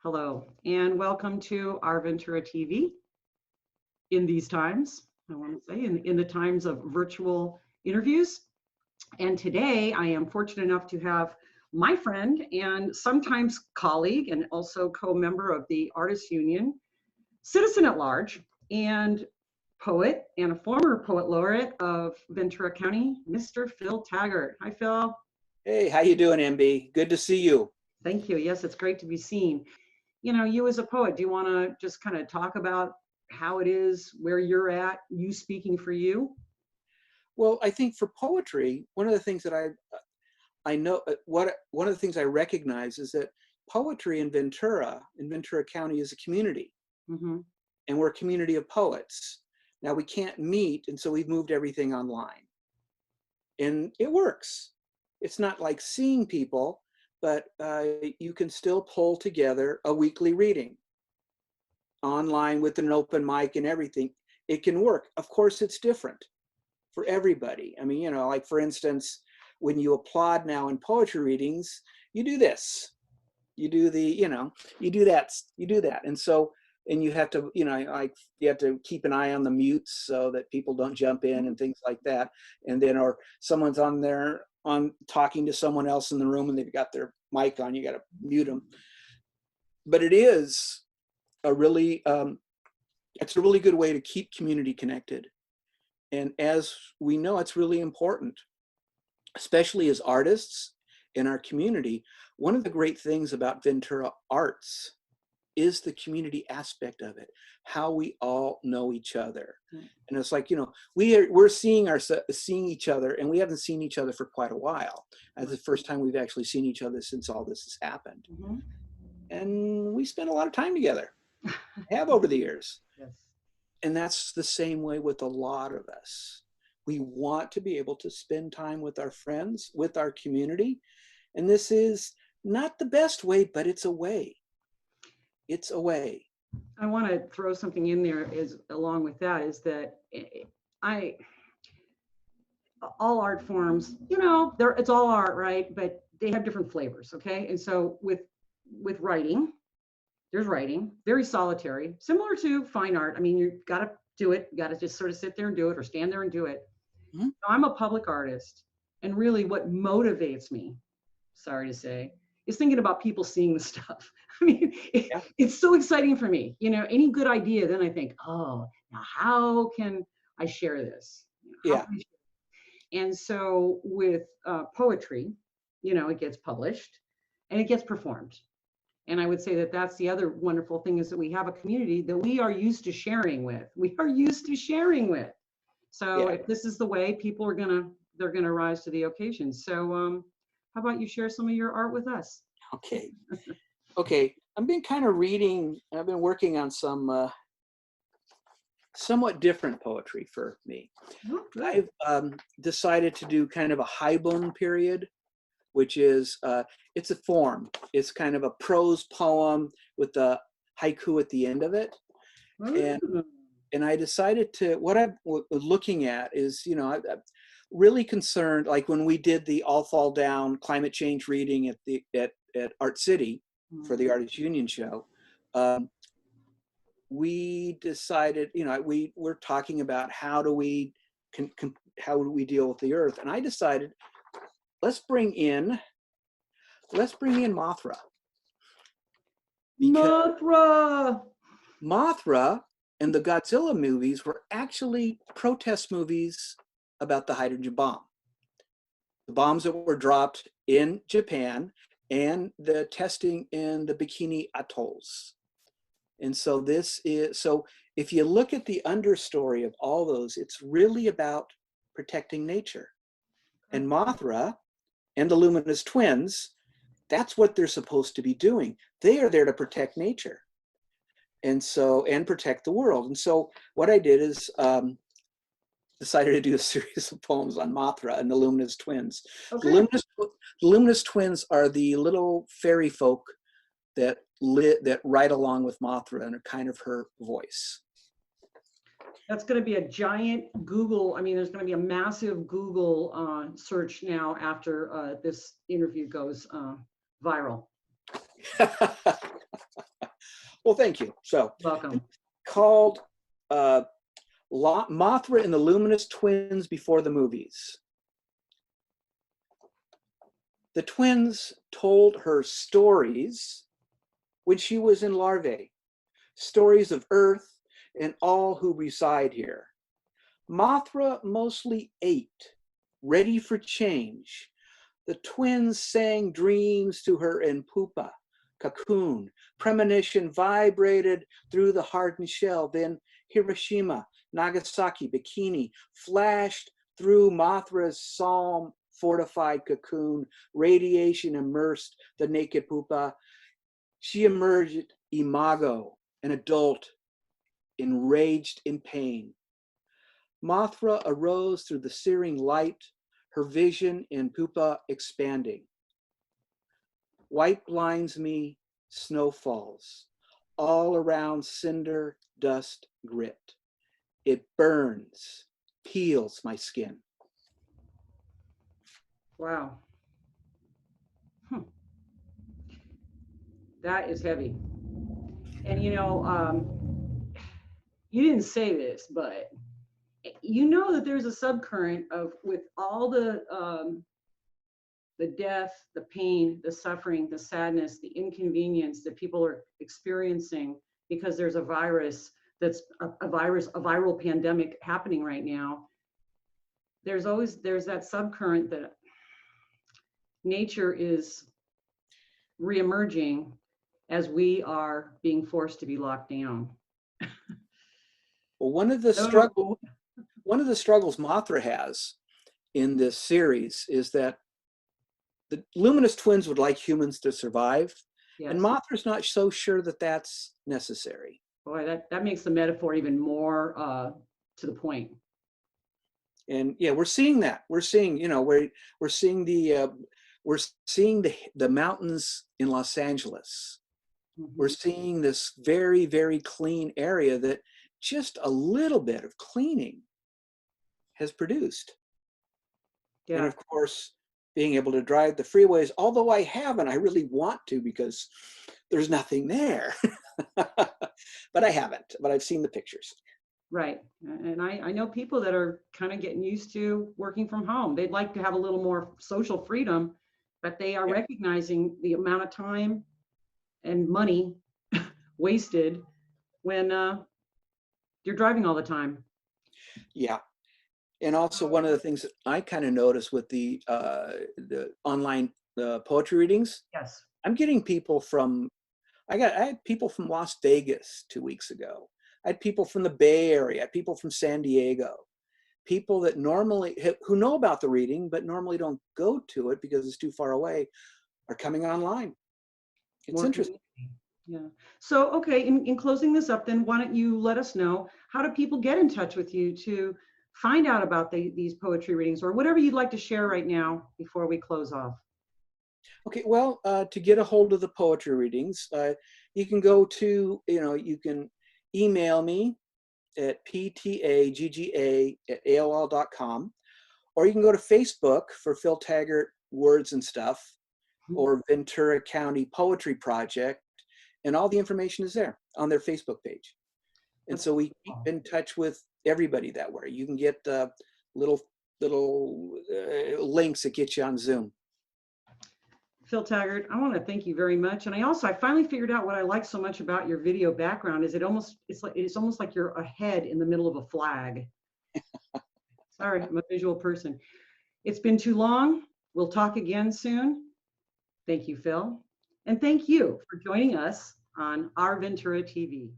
Hello, and welcome to Our Ventura TV. In these times, I want to say, in the times of virtual interviews. And today I am fortunate enough to have my friend and sometimes colleague and also co-member of the Artists Union, citizen at large, and poet and a former poet laureate of Ventura County, Mr. Phil Taggart. Hi, Phil. Hey, how you doing, MB? Good to see you. Thank you. Yes, it's great to be seen. You know, you as a poet, do you want to just kind of talk about how it is, where you're at, you speaking for you? Well, I think for poetry, one of the things that I know one of the things I recognize is that poetry in Ventura County is a community, Mm-hmm. and we're a community of poets. Now we can't meet, and so we've moved everything online, and it works. It's not like seeing people, but you can still pull together a weekly reading online with an open mic and everything. It can work. Of course, it's different for everybody. I mean, like for instance, when you applaud now in poetry readings, you do this, you do you do that. And so, and you have to, like you have to keep an eye on the mutes so that people don't jump in and things like that. And then, or someone's on talking to someone else in the room and they've got their mic on, you got to mute them. But it is a really, it's a really good way to keep community connected. And as we know, it's really important, especially as artists in our community. One of the great things about Ventura Arts is the community aspect of it, how we all know each other. And it's like, we're seeing each other, and we haven't seen each other for quite a while. That's the first time we've actually seen each other since all this has happened. Mm-hmm. And we spend a lot of time together, have over the years. Yes. And that's the same way with a lot of us. We want to be able to spend time with our friends, with our community. And this is not the best way, but it's a way. It's a way. I want to throw something in there along with that is that all art forms, it's all art, right? But they have different flavors, okay? And so with writing, there's writing, very solitary, similar to fine art. I mean, you've got to do it. You got to just sort of sit there and do it or stand there and do it. Mm-hmm. I'm a public artist. And really what motivates me, sorry to say, is thinking about people seeing the stuff. I mean, it's so exciting for me. Any good idea, then I think, oh, now how can I share this? And so with poetry, it gets published and it gets performed. And I would say that that's the other wonderful thing is that we have a community that we are used to sharing with. So if this is the way, people are they're gonna rise to the occasion. So how about you share some of your art with us? Okay. I've been working on some somewhat different poetry for me. Oh, I've decided to do kind of a Haibun period, which is, it's a form. It's kind of a prose poem with the haiku at the end of it. And I decided to, what I was looking at is, I'm really concerned, like when we did the All Fall Down climate change reading at Art City for the Artists Union show, we decided, we're talking about how do we deal with the earth. And I decided, let's bring in Mothra. Mothra and the Godzilla movies were actually protest movies about the hydrogen bomb. The bombs that were dropped in Japan and the testing in the Bikini Atolls. And so if you look at the understory of all those, it's really about protecting nature. And Mothra and the Luminous twins, that's what they're supposed to be doing. They are there to protect nature and protect the world. And so what I did is decided to do a series of poems on Mothra and the Luminous twins. Okay. The Luminous twins are the little fairy folk that ride along with Mothra and are kind of her voice. That's going to be a giant Google. I mean, there's going to be a massive Google search now after this interview goes viral. Well, thank you. So, Welcome. called Mothra and the Luminous Twins Before the Movies. The twins told her stories when she was in larvae, stories of Earth and all who reside here. Mothra mostly ate, ready for change. The twins sang dreams to her in pupa, cocoon. Premonition vibrated through the hardened shell. Then Hiroshima, Nagasaki, bikini flashed through Mothra's psalm fortified cocoon. Radiation immersed the naked pupa. She emerged imago, an adult, enraged in pain. Mothra arose through the searing light, her vision in pupa expanding. White blinds me, snow falls, all around cinder, dust, grit. It burns, peels my skin. Wow. That is heavy. And you didn't say this, but you know that there's a subcurrent of, with all the death, the pain, the suffering, the sadness, the inconvenience that people are experiencing because there's a virus that's a viral pandemic happening right now. There's that subcurrent that nature is reemerging as we are being forced to be locked down. Well, one of the struggles Mothra has in this series is that the Luminous twins would like humans to survive, Yes. and Mothra's not so sure that that's necessary. Boy, that makes the metaphor even more to the point. And yeah, we're seeing that. We're seeing, we're seeing the mountains in Los Angeles. Mm-hmm. We're seeing this very, very clean area that just a little bit of cleaning has produced. Yeah. And of course, being able to drive the freeways, although I haven't, I really want to because there's nothing there. But I haven't, but I've seen the pictures. Right. And I know people that are kind of getting used to working from home. They'd like to have a little more social freedom, but they are recognizing the amount of time and money wasted when you're driving all the time. Yeah. And also one of the things that I kind of noticed with the online poetry readings, yes, I'm getting people from, I had people from Las Vegas 2 weeks ago. I had people from the Bay Area, I had people from San Diego, people that normally, who know about the reading, but normally don't go to it because it's too far away, are coming online. It's more interesting. Yeah. So, okay, in closing this up, then why don't you let us know, how do people get in touch with you to find out about these poetry readings, or whatever you'd like to share right now before we close off? Okay, well, to get a hold of the poetry readings, you can go to, you can email me at ptagga@AOL.com, or you can go to Facebook for Phil Taggart Words and Stuff, or Ventura County Poetry Project, and all the information is there on their Facebook page. And so we keep in touch with everybody that way. You can get little links that get you on Zoom. Phil Taggart, I want to thank you very much. And I finally figured out what I like so much about your video background is it's almost like you're a head in the middle of a flag. Sorry, I'm a visual person. It's been too long. We'll talk again soon. Thank you, Phil. And thank you for joining us on Our Ventura TV.